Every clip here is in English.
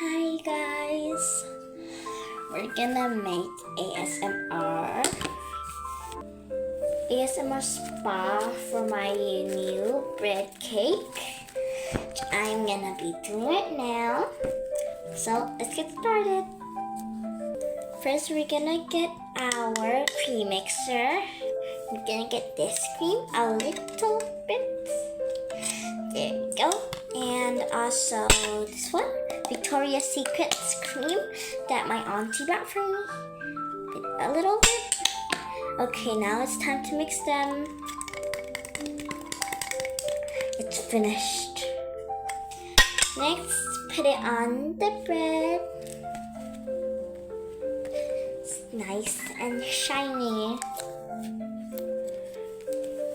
Hi guys, we're gonna make ASMR spa for my new bread cake, which I'm gonna be doing right now. So let's get started. First, we're gonna get our cream mixer. We're gonna get this cream a little bit. There we go. And also this one, Victoria's Secret's cream that my auntie brought for me. A little bit. Okay, now it's time to mix them. It's finished. Next, put it on the bread. It's nice and shiny.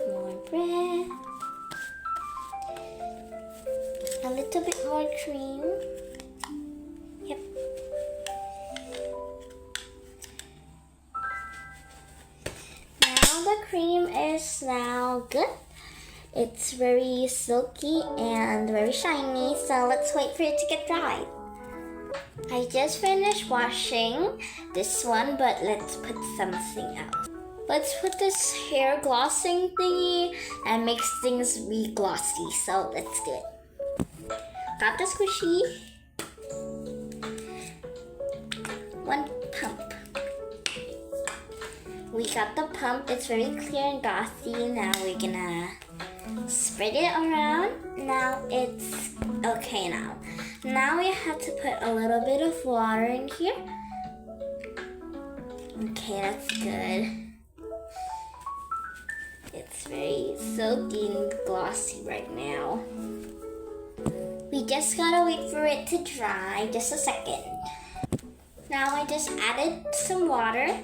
More bread. A little bit more cream. Yep. Now the cream is now good. It's very silky and very shiny, so let's wait for it to get dry. I just finished washing this one, but let's put something else. Let's put this hair glossing thingy and makes things be glossy, so let's do it. Got the squishy. One pump. We got the pump. It's very clear and glossy. Now we're gonna spread it around. Now it's okay now. Now we have to put a little bit of water in here. Okay, that's good. It's very silky and glossy right now. We just gotta wait for it to dry, just a second. Now I just added some water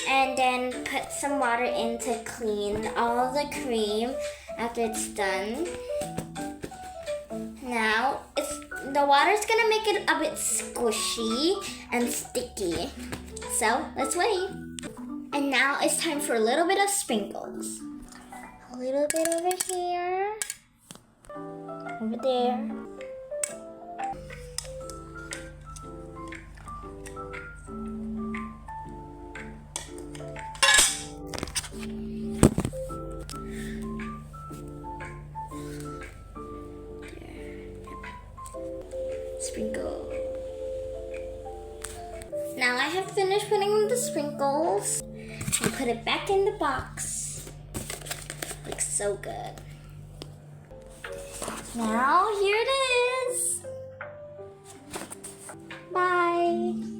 and then put some water in to clean all the cream after it's done. Now the water's gonna make it a bit squishy and sticky. So let's wait. And now it's time for a little bit of sprinkles. A little bit over here, over there. Sprinkle. Now I have finished putting the sprinkles and put it back in the box. Looks so good. Now here it is. Bye.